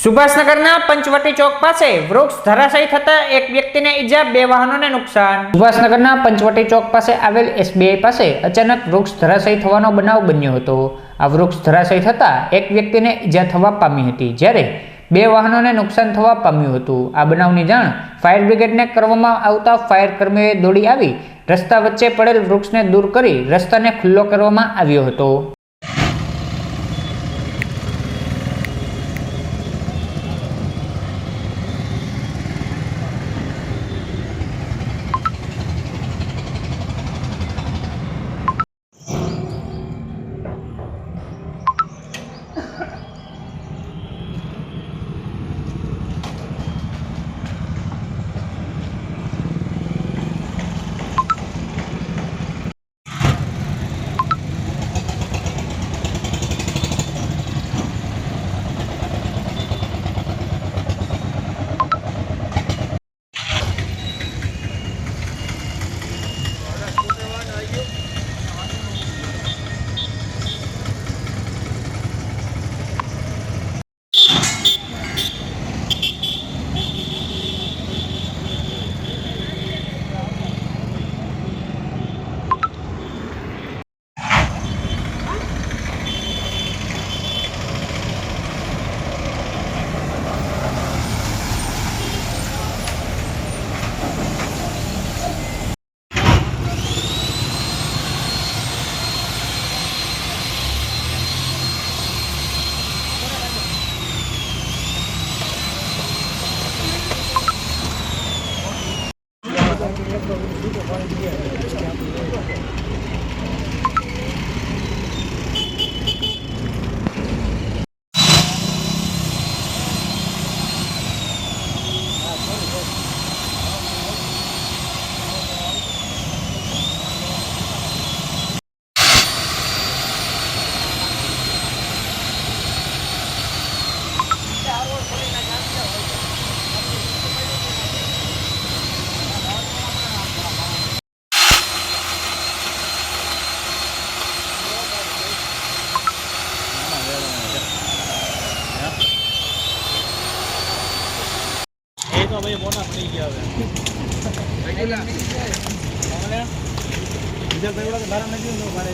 સુભાષનગરના પંચવટી ચોક પાસે વૃક્ષ ધરાશાયી થતા એક વ્યક્તિને ઈજા, 2 વાહનોને નુકસાન। સુભાષનગરના પંચવટી ચોક પાસે આવેલ એસબીઆઈ પાસે અચાનક વૃક્ષ ધરાશાયી થવાનો બનાવ બન્યો હતો। આ વૃક્ષ ધરાશાયી થતા એક વ્યક્તિને ઈજા થવા પામી હતી, જ્યારે 2 વાહનોને નુકસાન થવા પામ્યું હતું। આ બનાવની જાણ ફાયર બ્રિગેડને કરવામાં આવતા ફાયર કર્મીઓએ દોડી આવી રસ્તા વચ્ચે પડેલ વૃક્ષને દૂર કરી રસ્તાને ખુલ્લો કરવામાં આવ્યો હતો। तो भाई बोना पड़ी गया है रेगुलर डीजल पे वाला 12 नहीं दो मारे